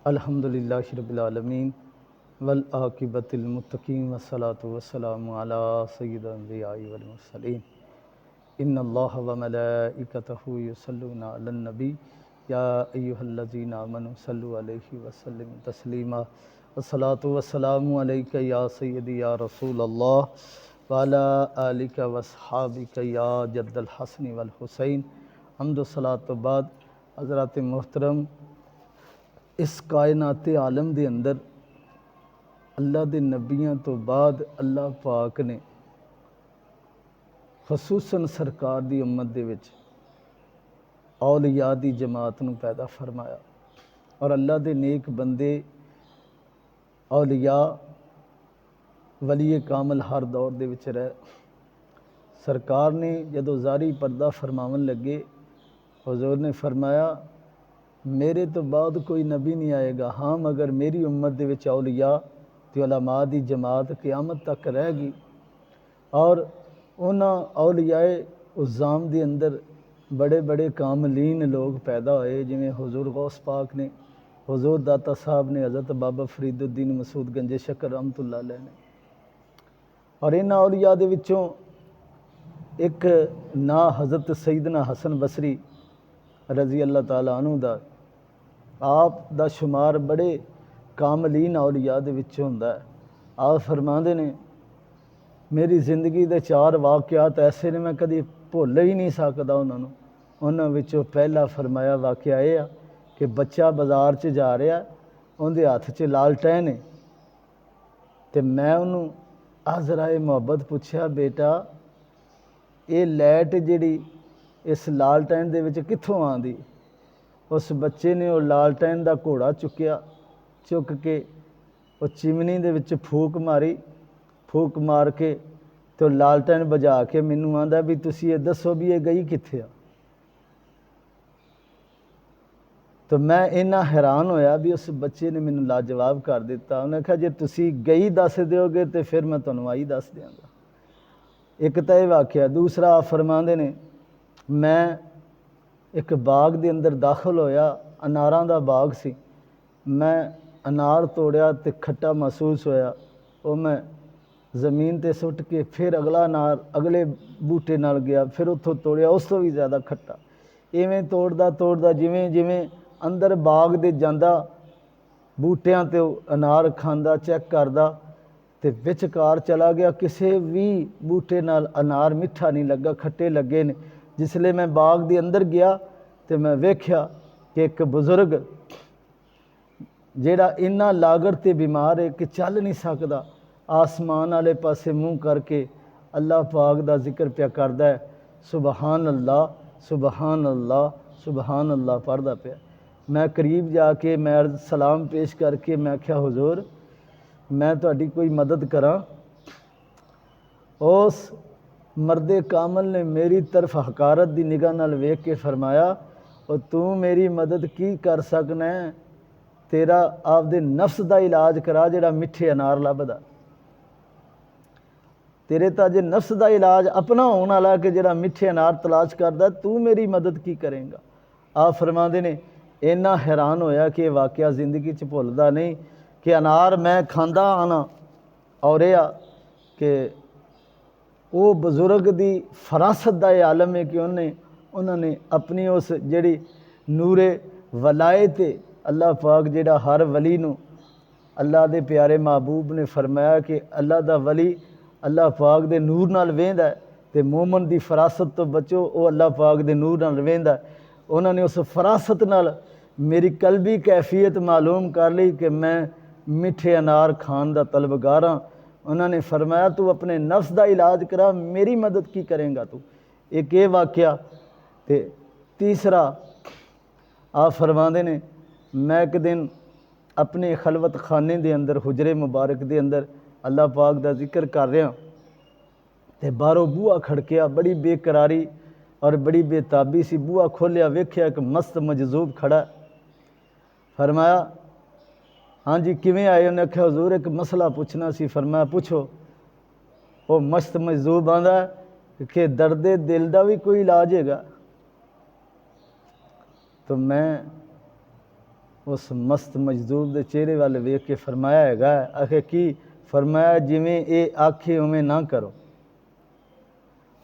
अल्हम्दुलिल्लाहि रब्बिल आलमीन वल आकिबतिल मुत्तकीन वस्सलातु वस्सलामु अला सय्यिदिल अंबियाइ वल मुरसलीन इन्नल्लाहा व मलाइकतहु युसल्लूना अलन नबी या अय्युहल्लज़ीना आमनु सल्लु अलैहि वसल्लिमु तस्लीमा वस्सलातु वस्सलामु अलैका या सय्यदी या रसूलल्लाह व अला आलिका वस्हाबिका या जद्दल हसन वल हुसैन हम्द सलात बाद हज़रात मोहतरम इस कायनाते आलम के अंदर अल्लाह के नबियों तो बाद अल्लाह पाक ने खसूसन सरकार की उम्मत दे विच औलिया की जमात नूं पैदा फरमाया और अल्लाह के नेक बंदे औलिया वलीए कामल हर दौर दे विच रहे। सरकार ने जदों ज़ारी पर्दा फरमावन लगे हुज़ूर ने फरमाया मेरे तो बाद कोई नबी नहीं आएगा, हाँ मगर मेरी उम्मत दे विच औलिया ते उलमा दी जमात क़यामत तक रहेगी। और उन्हां औलियाए उज़्ज़ाम दे अंदर बड़े बड़े कामलीन लोग पैदा होए, जिमें हुज़ूर गौस पाक ने, हुज़ूर दाता साहब ने, हज़रत बाबा फरीदुद्दीन मसूद गंजे शकर रहमतुल्लाह अलैह ने। और इन्हां औलिया दे विचों एक ना हज़रत सईदना हसन बसरी रज़ी अल्लाह ताला अन्हु दा, आप दा शुमार बड़े कामलीन औलिया दे विच हुंदा है। आप फरमांदे ने मेरी ज़िंदगी दे 4 वाक़यात ऐसे ने मैं कदी भुल ही नहीं सकदा उन्होंने। उन्हां विचों पहला फरमाया वाक़या यह है कि बच्चा बाज़ार च जा रहा, उहदे हत्थ च लालटैन है ते मैं उन्होंने आज़राए मुहब्बत पूछया बेटा ये लाइट जिहड़ी इस लालटैन दे विच कित्थों आंदी। उस बच्चे ने वो लालटैन का घोड़ा चुक्या, चुक के वो चिमनी दे विच फूक मारी, फूक मार के तो लालटैन बजा के मैनू आंदा भी तुसी ये दसो भी ये गई कित्थे आ। तो मैं इन्ना हैरान होया भी उस बच्चे ने मैनू लाजवाब कर दिता। उन्हें कहा जे तुसी गई दस दोगे तो फिर मैं तुहानू आई दस दियांगा। एक तो यह वाक़या। दूसरा आप फरमांदे ने मैं एक बाग के अंदर दाखिल होया, अनारां दा बाग सी, मैं अनार तोड़िया तो खट्टा महसूस होया, वो मैं ज़मीन ते सुट के फिर अगला अनार अगले बूटे नाल गया, फिर उत्थों तोड़िया उस तो भी ज़्यादा खट्टा। इवें तोड़दा तोड़दा जिवें जिवें अंदर बाग दे जांदा, बूटियां ते अनार खांदा चैक करदा ते विचकार चला गया, किसी भी बूटे नाल अनार मिठा नहीं लगा, खट्टे लगे ने। जिसले मैं बाग के अंदर गया तो मैं वेख्या कि एक बुजुर्ग जेड़ा इन्ना लागड़ ते बीमार है कि चल नहीं सकता, आसमान वाले पासे मुँह करके अल्लाह पाक दा जिक्र पिया करदा है, सुबहान अल्लाह सुबहान अल्लाह सुबहान अल्लाह पढ़दा पिया। मैं करीब जाके मैं अर्ज़ सलाम पेश करके मैं आख्या हुजूर मैं तुहाडी कोई मदद करा। उस मर्दे कामल ने मेरी तरफ हकारत की निगाह नाल वेख के फरमाया और तू मेरी मदद की कर सकना है, तेरा आपदे नफ्स का इलाज करा जिहड़ा मिठे अनार लभदा। तेरे तो अजे नफ्स का इलाज अपना होने वाला कि जिहड़ा मिठे अनार तलाश करदा, तू मेरी मदद की करेंगा। आप फरमांदे ने इन्ना हैरान होया कि वाक़या जिंदगी च भुलदा नहीं कि अनार मैं खांदा आना और यह कि वो बजुर्ग की फरासत का यह आलम है कि उन्होंने अपनी उस जिहड़ी नूरे वलायत अल्लाह पाक जिहड़ा हर वली नूं अल्लाह दे प्यारे महबूब ने फरमाया कि अल्लाह दा वली अल्लाह पाक दे नूर नाल वेंदा है ते मोमन दी फरासत तो बचो, वो अल्लाह पाक दे नूर नाल वेंदा है। उन्होंने उस फरासत नाल मेरी कल्बी कैफियत मालूम कर ली कि मैं मिठे अनार खान दा तलबगार हाँ। उन्होंने फरमाया तू अपने नफ्स का इलाज करा, मेरी मदद की करेंगा तू। एक ये वाक़या। ते तीसरा आप फरमाते ने मैं एक दिन अपने खलवत खाने के अंदर हुजरे मुबारक के अंदर अल्लाह पाक का जिक्र कर रहा तो बाहरों बूहा खड़किया, बड़ी बेकरारी और बड़ी बेताबी सी। बूहा खोलिया, वेख्या एक मस्त मजजूब खड़ा। फरमाया हाँ जी किवें आए। उन्हें आख्या हुजूर एक मसला पूछना सी। फरमाया पूछो। वो मस्त मजजूब आंदा कि दर्दे दिल का भी कोई इलाज हैगा। तो मैं उस मस्त मजदूर के चेहरे वाल वेख के फरमाया हैगा, आखे की फरमाया जिमें ये आखे उवें ना करो।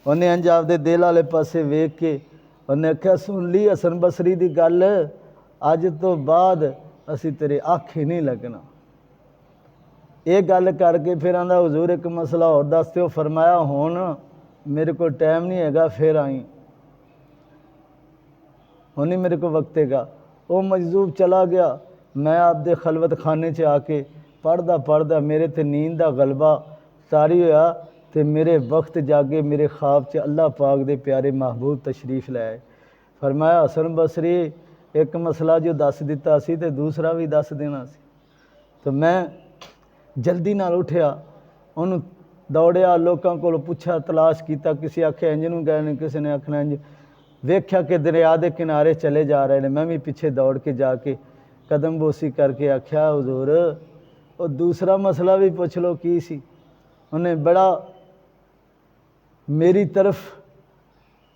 उन्हें अंज आपदे दिल वाले पासे वेख के उन्हें आख्या सुन ली हसन बसरी की गल, अज तो बाद असी तेरे आखे नहीं लगना। ये गल करके फिर आंदा हुजूर एक मसला और दस दो। फरमाया हुण मेरे को टाइम नहीं हैगा, फिर आई हुण नहीं मेरे को वक्त हैगा। वो मजदूर चला गया। मैं आपदे खलवत खाने च आके पढ़दा पढ़दा मेरे ते नींद का गलबा तारी होया ते मेरे वक्त जागे मेरे ख्वाब च अल्लाह पाक दे प्यारे महबूब तशरीफ ले आए। फरमाया हसन बसरी एक मसला जो दस दिता सी ते दूसरा भी दस देना सी। तो मैं जल्दी नाल उठिया, उन्होंने दौड़िया, लोगों को पुछा तलाश किया, किसी आख्या इंज नूं गए ने, किसी ने आखना इंज। वेख्या कि दरिया के किनारे चले जा रहे हैं। मैं भी पिछे दौड़ के जाके कदम बोसी करके आख्या हुजूर और दूसरा मसला भी पुछ लो की सी। उन्हें बड़ा मेरी तरफ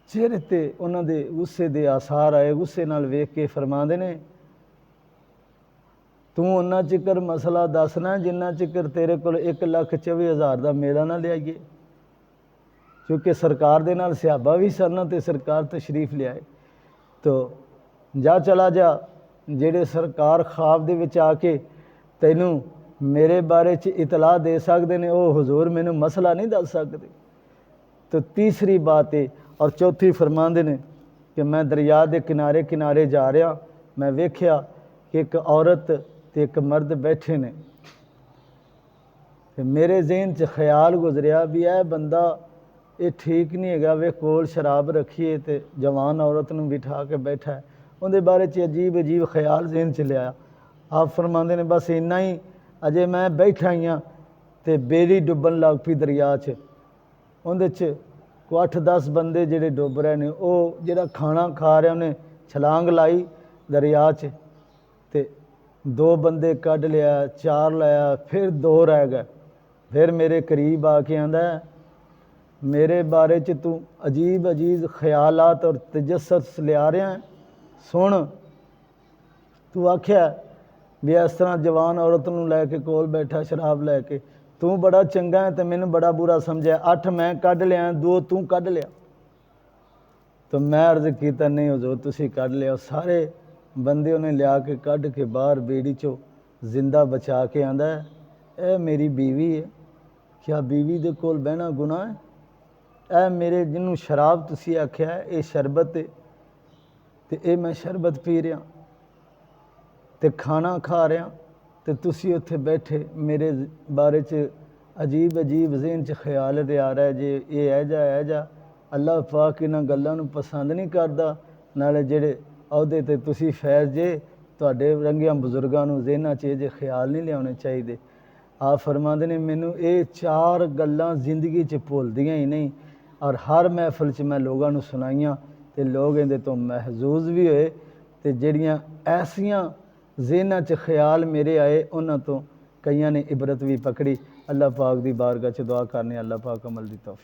चेहरे ते उन्होंने गुस्से के आसार आए। गुस्से नाल वेख के फरमाते ने तू उन्ना चिकर मसला दसना जिन्ना चिकर तेरे को 1,24,000 का मेला ना लियाइए, क्योंकि सरकार दे नाल सिहाबा भी सन ते सरकार तशरीफ लियाए। तो जा चला जा, जेड़े सरकार ख्वाब दे विच आके तैनू मेरे बारे च इतला दे सकते ने, वो हुजूर मैनू मसला नहीं दस सकते। तो तीसरी बात है और चौथी फरमाते ने कि मैं दरिया के किनारे किनारे जा रहा, मैं वेख्या कि एक औरत ते एक मर्द बैठे ने। मेरे जहन च ख्याल गुजरिया भी यह बंदा ये ठीक नहीं है, वे कोल शराब रखिए तो जवान औरत नूं बिठा के बैठा है। उनके बारे च अजीब अजीब ख्याल जहन च लिया। आप फरमाते ने बस इन्ना ही, अजे मैं बैठा ही हाँ तो बेड़ी डुबन लग पई दरिया च। उहदे च कोई 8-10 बंदे जिहड़े डुब रहे ने, वो जिहड़ा खाना खा रहा उन्हें छलांग लाई दरिया च ते 2 बंदे कढ़ लिया, 4 लाया, फिर 2 रह गए। फिर मेरे करीब आके आंदा मेरे बारे च तू अजीब अजीब ख्यालात और तजस्सुस लिया रहा है। सुन तू आख्या भी इस तरह जवान औरत नूं लैके कोल बैठा शराब लैके, तू बड़ा चंगा है तो मैनू बड़ा बुरा समझा। 8 मैं कढ़ लिया, 2 तू कढ़ लिया। तो मैं अर्ज किया नहीं हुजूर तुसी कढ़ लिया। सारे बंदे उन्हें लिया के कढ़ के बाहर बेड़ी चो जिंदा बचा के आंदा ए मेरी बीवी है, क्या बीवी दे कोल बहना गुनाह है? ए मेरे जिन्हों शराब तुसी आख्या है ये शरबत है तो ये मैं शरबत पी रहा तो खाना खा रहा तो तुसी उत्थे बैठे मेरे बारे च अजीब अजीब जहन च ख्याल आ रहा है जे ये है जा। अल्लाह पाक इन्हां गल्लां नूं पसंद नहीं करदा। नाले जेड़े अहदे ते तुसी फैज़ जे तुहाडे रंगियां बुजुर्गां नूं ज़हनां च ये ख्याल नहीं लियाने चाहिए। आप फरमाते ने मैनू ये 4 गल्लां जिंदगी च भुलदियां ही नहीं और हर महफिल च मैं लोगों नूं सुनाइयां ते लोग इहदे तो महजूज भी होए ते जिहड़ियां ऐसियां ज़हनां च ख्याल मेरे आए उन्हां तो कईयां ने इबरत भी पकड़ी। अल्लाह पाक दी बारगाह च दुआ करने अल्लाह पाक अमल दी तौफीक।